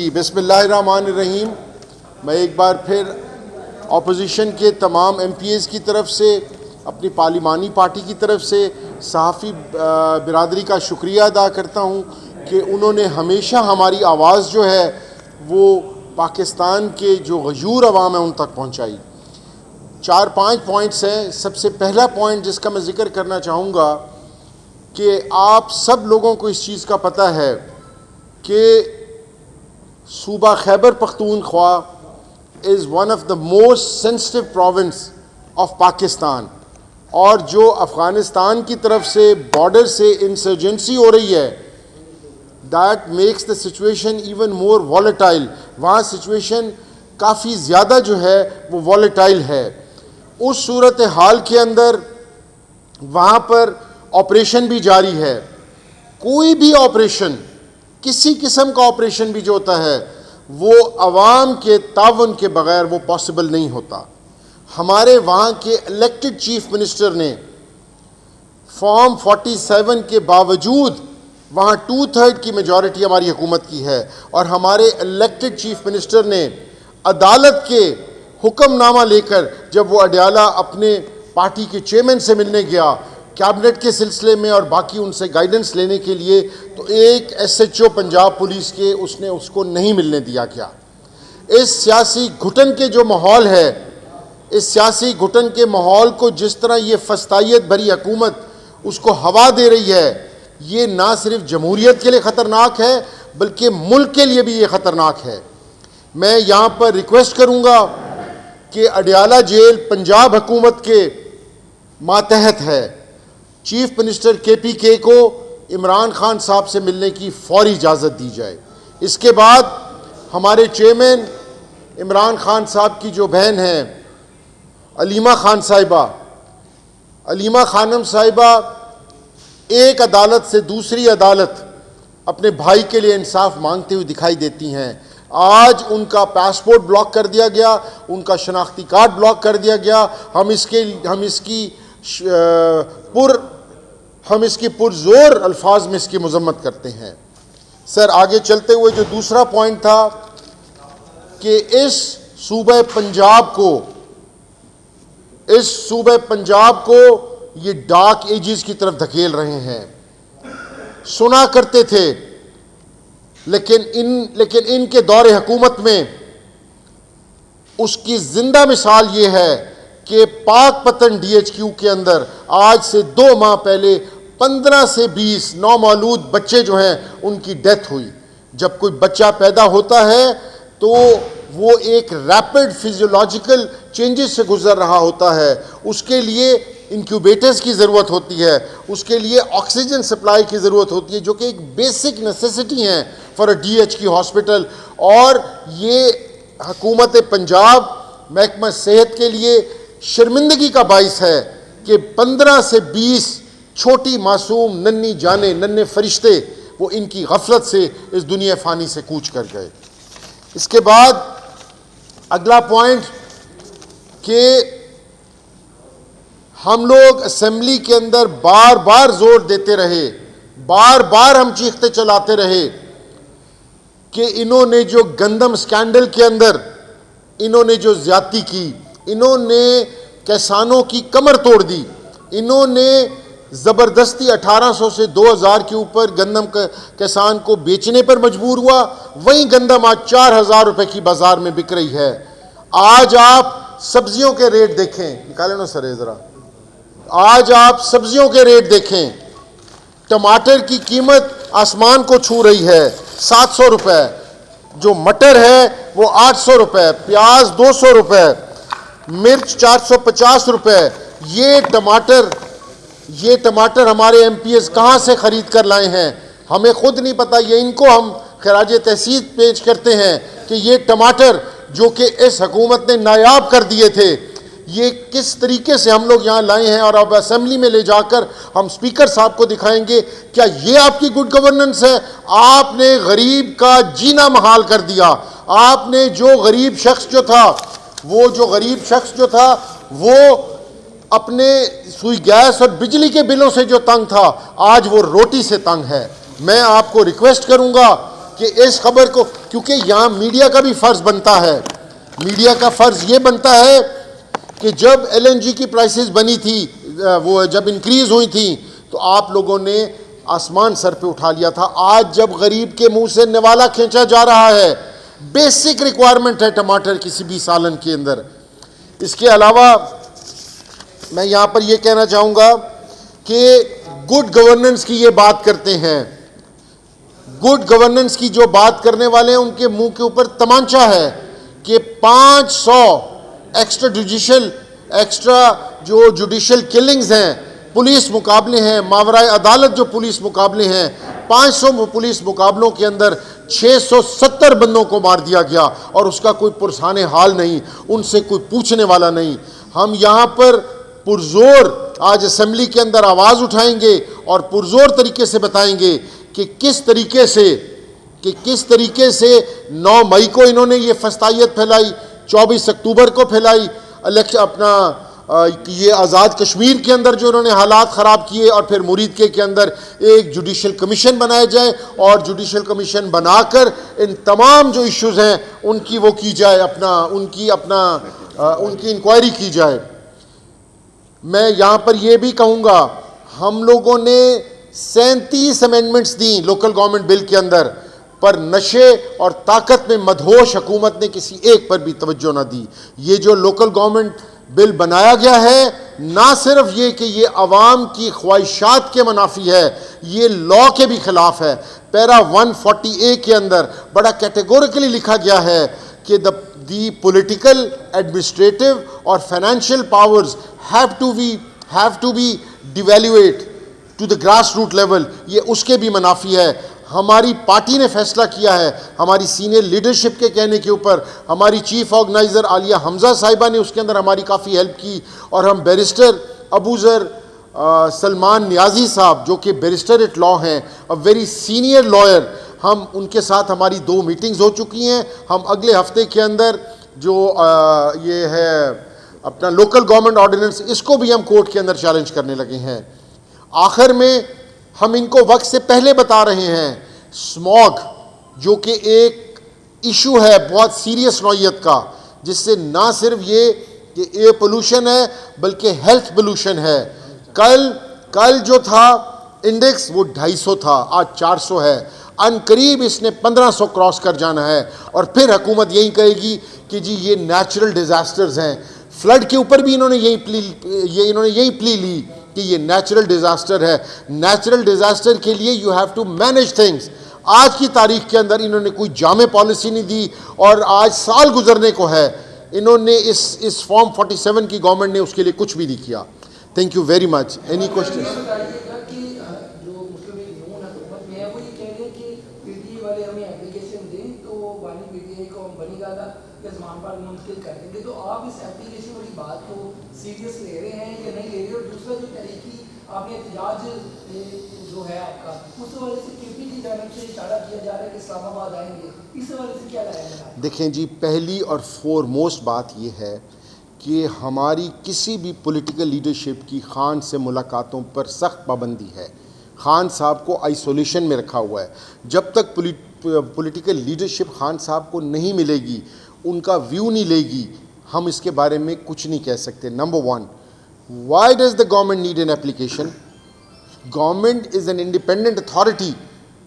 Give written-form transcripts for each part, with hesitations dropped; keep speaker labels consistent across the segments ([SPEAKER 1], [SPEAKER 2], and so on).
[SPEAKER 1] जी, बिस्मिल्लाहिर्रहमानिर्रहीम। मैं एक बार फिर अपोजिशन के तमाम MPs की तरफ से, अपनी पार्लिमानी पार्टी की तरफ से सहाफ़ी बिरादरी का शुक्रिया अदा करता हूँ कि उन्होंने हमेशा हमारी आवाज़ जो है वो पाकिस्तान के जो गयूर अवाम है उन तक पहुँचाई। 4-5 पॉइंट्स हैं। सबसे पहला पॉइंट जिसका मैं ज़िक्र करना चाहूँगा कि आप सब लोगों को इस चीज़ का पता है कि सूबा Khyber Pakhtunkhwa is one of the most sensitive province of Pakistan, और जो अफ़गानिस्तान की तरफ से बॉर्डर से इंसर्जेंसी हो रही है, that makes the situation even more volatile. वहाँ सिचुएशन काफ़ी ज़्यादा जो है वो वॉलेटाइल है। उस सूरत हाल के अंदर वहाँ पर ऑपरेशन भी जारी है। कोई भी ऑपरेशन, किसी किस्म का ऑपरेशन भी जो होता है वो अवाम के तावन के बग़ैर वो पॉसिबल नहीं होता। हमारे वहाँ के इलेक्टेड चीफ मिनिस्टर ने फॉर्म 47 के बावजूद, वहाँ 2/3 की मेजॉरिटी हमारी हुकूमत की है, और हमारे इलेक्टेड चीफ मिनिस्टर ने अदालत के हुक्मनामा लेकर जब वो अडयाला अपने पार्टी के चेयरमैन से मिलने गया कैबिनेट के सिलसिले में और बाकी उनसे गाइडेंस लेने के लिए, तो एक SHO पंजाब पुलिस के उसने उसको नहीं मिलने दिया गया। इस सियासी घुटन के जो माहौल है, इस सियासी घुटन के माहौल को जिस तरह ये फस्तायत भरी हुकूमत उसको हवा दे रही है, ये ना सिर्फ जमहूरियत के लिए ख़तरनाक है बल्कि मुल्क के लिए भी ये ख़तरनाक है। मैं यहाँ पर रिक्वेस्ट करूँगा कि अडयाला जेल पंजाब हुकूमत के मातहत है। चीफ मिनिस्टर KPK को इमरान खान साहब से मिलने की फौरी इजाज़त दी जाए। इसके बाद हमारे चेयरमैन इमरान खान साहब की जो बहन हैं अलीमा खान साहिबा, अलीमा खानम साहिबा एक अदालत से दूसरी अदालत अपने भाई के लिए इंसाफ मांगते हुए दिखाई देती हैं। आज उनका पासपोर्ट ब्लॉक कर दिया गया, उनका शनाख्ती कार्ड ब्लॉक कर दिया गया। हम इसकी पुरजोर अल्फाज में इसकी मजम्मत करते हैं। सर, आगे चलते हुए जो दूसरा पॉइंट था कि इस सूबे पंजाब को ये डार्क एजेस की तरफ धकेल रहे हैं। सुना करते थे, लेकिन इनके दौरे हुकूमत में उसकी जिंदा मिसाल ये है कि पाकपतन DHQ के अंदर आज से 2 माह पहले 15 से 20 नौमौलूद बच्चे जो हैं उनकी डेथ हुई। जब कोई बच्चा पैदा होता है तो वो एक रैपिड फिजियोलॉजिकल चेंजेस से गुजर रहा होता है। उसके लिए इंक्यूबेटर्स की ज़रूरत होती है, उसके लिए ऑक्सीजन सप्लाई की ज़रूरत होती है, जो कि एक बेसिक नेसेसिटी हैं फॉर अ DHQ हॉस्पिटल। और ये हुकूमत पंजाब महकमा सेहत के लिए शर्मिंदगी का बाइस है कि 15 से 20 छोटी मासूम नन्ही जाने, नन्हे फरिश्ते वो इनकी गफलत से इस दुनिया फ़ानी से कूच कर गए। इसके बाद अगला पॉइंट कि हम लोग असेंबली के अंदर बार बार जोर देते रहे, बार बार हम चीखते चलाते रहे कि इन्होंने जो गंदम स्कैंडल के अंदर इन्होंने जो ज्यादती की, इन्होंने किसानों की कमर तोड़ दी, इन्होंने ज़बरदस्ती 1800 से 2000 के ऊपर गंदम किसान को बेचने पर मजबूर हुआ। वही गंदम आज 4000 रुपए की बाजार में बिक रही है। आज आप सब्जियों के रेट देखें, निकाले ना सर ज़रा, आज आप सब्जियों के रेट देखें। टमाटर की कीमत आसमान को छू रही है, 700 रुपए। जो मटर है वो 800 रुपए, प्याज 200 रुपए, मिर्च 450 रुपए। ये टमाटर हमारे MPs कहाँ से ख़रीद कर लाए हैं हमें खुद नहीं पता। ये इनको हम खराज तहसीन पेश करते हैं कि ये टमाटर जो कि इस हुकूमत ने नायाब कर दिए थे, ये किस तरीके से हम लोग यहाँ लाए हैं, और अब असेंबली में ले जाकर हम स्पीकर साहब को दिखाएंगे। क्या ये आपकी गुड गवर्नेंस है? आपने गरीब का जीना महाल कर दिया। आपने जो गरीब शख्स जो था वो अपने सुई गैस और बिजली के बिलों से जो तंग था, आज वो रोटी से तंग है। मैं आपको रिक्वेस्ट करूंगा कि इस खबर को क्योंकि यहाँ मीडिया का भी फ़र्ज़ बनता है, मीडिया का फ़र्ज़ ये बनता है कि जब LNG की प्राइसेस बनी थी, वो जब इंक्रीज़ हुई थी, तो आप लोगों ने आसमान सर पे उठा लिया था। आज जब गरीब के मुंह से निवाला खींचा जा रहा है, बेसिक रिक्वायरमेंट है टमाटर किसी भी सालन के अंदर। इसके अलावा मैं यहाँ पर यह कहना चाहूँगा कि गुड गवर्नेंस की ये बात करते हैं, गुड गवर्नेंस की जो बात करने वाले हैं उनके मुंह के ऊपर तमांचा है कि 500 एक्स्ट्रा जो जुडिशल किलिंग्स हैं, पुलिस मुकाबले हैं, मावराए अदालत जो पुलिस मुकाबले हैं, 500 पुलिस मुकाबलों के अंदर 670 बंदों को मार दिया गया और उसका कोई पुरसाने हाल नहीं, उनसे कोई पूछने वाला नहीं। हम यहाँ पर पुरजोर आज असेंबली के अंदर आवाज़ उठाएंगे और पुरजोर तरीके से बताएंगे कि किस तरीके से 9 मई को इन्होंने ये फस्तायत फैलाई, 24 अक्टूबर को फैलाई, ये आज़ाद कश्मीर के अंदर जो इन्होंने हालात ख़राब किए, और फिर मुरीद के अंदर एक जुडिशल कमीशन बनाया जाए और जुडिशल कमीशन बनाकर इन तमाम जो इश्यूज़ हैं उनकी वो की जाए, उनकी इंक्वायरी की जाए। मैं यहाँ पर यह भी कहूँगा, हम लोगों ने 37 अमेंडमेंट्स दी लोकल गवर्नमेंट बिल के अंदर, पर नशे और ताकत में मदहोश हुकूमत ने किसी एक पर भी तवज्जो ना दी। ये जो लोकल गवर्नमेंट बिल बनाया गया है, ना सिर्फ ये कि ये अवाम की ख्वाहिशात के मुनाफी है, ये लॉ के भी खिलाफ है। पैरा 140A के अंदर बड़ा कैटेगोरिकली लिखा गया है कि द पॉलिटिकल, एडमिनिस्ट्रेटिव और financial powers have to be devolved to the grass root level. ये उसके भी मुनाफी है। हमारी पार्टी ने फैसला किया है, हमारी सीनियर लीडरशिप के कहने के ऊपर, हमारी चीफ ऑर्गेनाइज़र आलिया हमजा साहिबा ने उसके अंदर हमारी काफ़ी हेल्प की, और हम बैरिस्टर अबूज़र सलमान नियाजी साहब जो कि बैरिस्टर एट लॉ हैं, अ वेरी सीनियर लॉयर, हम उनके साथ हमारी 2 मीटिंग्स हो चुकी हैं। हम अगले हफ्ते के अंदर जो ये है अपना लोकल गवर्नमेंट ऑर्डिनेंस, इसको भी हम कोर्ट के अंदर चैलेंज करने लगे हैं। आखिर में हम इनको वक्त से पहले बता रहे हैं, स्मॉग जो कि एक इशू है बहुत सीरियस नौइयत का, जिससे ना सिर्फ ये कि एयर पोल्यूशन है बल्कि हेल्थ पोल्यूशन है। कल जो था इंडेक्स वो 250 था, आज 400 है। अनकरीब इसने 1500 क्रॉस कर जाना है, और फिर हुकूमत यही कहेगी कि जी ये नेचुरल डिज़ास्टर्स हैं। फ्लड के ऊपर भी इन्होंने यही प्ली ली कि ये नेचुरल डिज़ास्टर है। नेचुरल डिज़ास्टर के लिए you have to manage things. आज की तारीख के अंदर इन्होंने कोई जामे पॉलिसी नहीं दी, और आज साल गुजरने को है, इन्होंने इस फॉर्म 47 की गवर्नमेंट ने उसके लिए कुछ भी नहीं किया। Thank you very much. Any question?
[SPEAKER 2] तो आप इस एप्लीकेशन वाली बात को सीरियस ले रहे हैं या नहीं ले रहे? और दूसरा जो तरीकी आपने एहतजाज जो है आपका, उस हवाले से KP की जानिब से इशारा किया जा रहा है कि इस्लामाबाद आएंगे, इस हवाले से क्या लाएंगे?
[SPEAKER 1] देखें जी, पहली और फोरमोस्ट बात यह है कि हमारी किसी भी पॉलिटिकल लीडरशिप की खान से मुलाकातों पर सख्त पाबंदी है। खान साहब को आइसोलेशन में रखा हुआ है। जब तक पॉलिटिकल लीडरशिप खान साहब को नहीं मिलेगी, उनका व्यू नहीं लेगी, हम इसके बारे में कुछ नहीं कह सकते। Number 1, why does the government need an application? Government is an independent authority,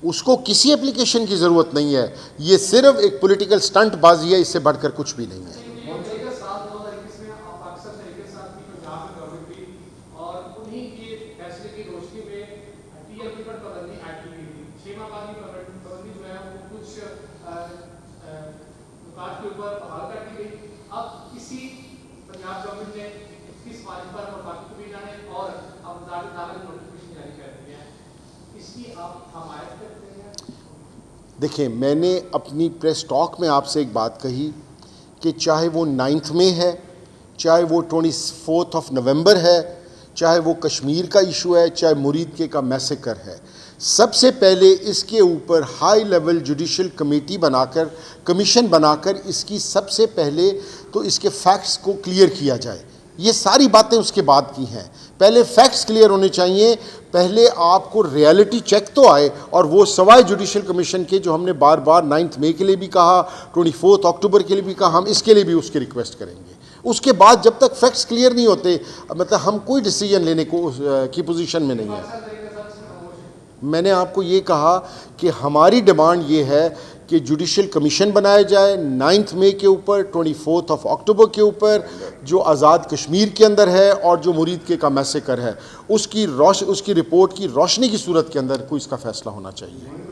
[SPEAKER 1] उसको किसी एप्लीकेशन की ज़रूरत नहीं है। ये सिर्फ एक पॉलिटिकल स्टंट बाजी है, इससे बढ़कर कुछ भी नहीं है। देखिए, मैंने अपनी प्रेस टॉक में आपसे एक बात कही कि चाहे वो 9 मई है, चाहे वो 24 नवंबर है, चाहे वो कश्मीर का इशू है, चाहे मुरीद का मैसेकर है, सबसे पहले इसके ऊपर high level judicial committee commission बनाकर इसकी सबसे पहले तो इसके फैक्ट्स को क्लियर किया जाए ये सारी बातें उसके बाद की हैं। पहले फैक्ट्स क्लियर होने चाहिए, पहले आपको रियलिटी चेक तो आए, और वो सवाए जुडिशल कमीशन के जो हमने बार बार 9 मई के लिए भी कहा, 24 अक्टूबर के लिए भी कहा, हम इसके लिए भी उसकी रिक्वेस्ट करेंगे। उसके बाद जब तक फैक्ट्स क्लियर नहीं होते, मतलब हम कोई डिसीजन लेने की पोजीशन में नहीं है। मैंने आपको ये कहा कि हमारी डिमांड ये है कि जुडिशल कमीशन बनाया जाए 9 मई के ऊपर, 24 अक्टूबर के ऊपर, जो आज़ाद कश्मीर के अंदर है और जो मुरीद के का मैसेकर है, उसकी रिपोर्ट की रोशनी की सूरत के अंदर कोई इसका फैसला होना चाहिए।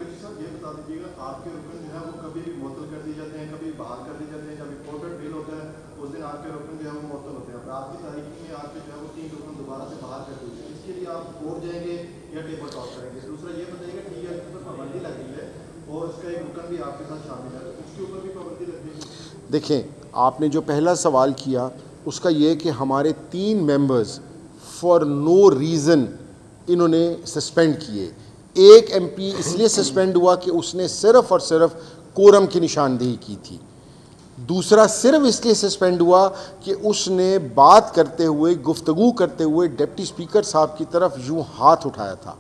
[SPEAKER 1] देखें, आपने जो पहला सवाल किया उसका ये कि हमारे 3 मेंबर्स फॉर नो रीज़न इन्होंने सस्पेंड किए। एक एमपी इसलिए सस्पेंड हुआ कि उसने सिर्फ़ और सिर्फ कोरम की निशानदेही की थी। दूसरा सिर्फ इसलिए सस्पेंड हुआ कि उसने बात करते हुए, गुफ्तगू करते हुए डिप्टी स्पीकर साहब की तरफ यूँ हाथ उठाया था।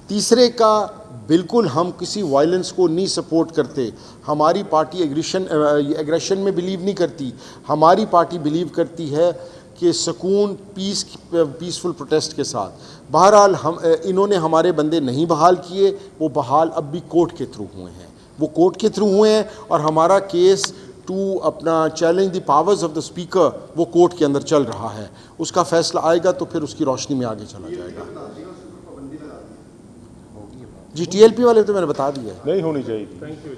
[SPEAKER 1] तीसरे का बिल्कुल हम किसी वायलेंस को नहीं सपोर्ट करते। हमारी पार्टी एग्रेशन में बिलीव नहीं करती। हमारी पार्टी बिलीव करती है कि सुकून, पीसफुल प्रोटेस्ट के साथ। बहरहाल इन्होंने हमारे बंदे नहीं बहाल किए, वो बहाल अब भी कोर्ट के थ्रू हुए हैं। वो कोर्ट के थ्रू हुए हैं और हमारा केस टू अपना challenge the powers of the speaker वो कोर्ट के अंदर चल रहा है। उसका फैसला आएगा तो फिर उसकी रोशनी में आगे चला जाएगा। जी, टीएलपी वाले तो मैंने बता दिया है।
[SPEAKER 3] नहीं होनी चाहिए।
[SPEAKER 4] Thank you.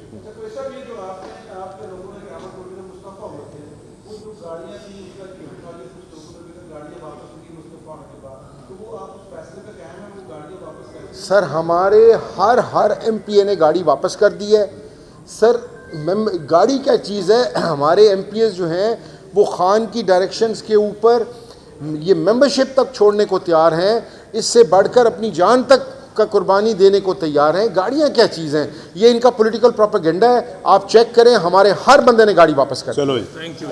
[SPEAKER 1] सर, हमारे हर एमपीए ने गाड़ी वापस कर दी है। सर, गाड़ी क्या चीज़ है, हमारे एमपीएस जो हैं वो खान की डायरेक्शंस के ऊपर ये मेंबरशिप तक छोड़ने को तैयार हैं, इससे बढ़कर अपनी जान तक का कुर्बानी देने को तैयार हैं। गाड़ियां क्या चीज़ हैं, ये इनका पॉलिटिकल प्रोपेगेंडा है। आप चेक करें, हमारे हर बंदे ने गाड़ी वापस कर दी।
[SPEAKER 3] चलो,
[SPEAKER 4] थैंक यू।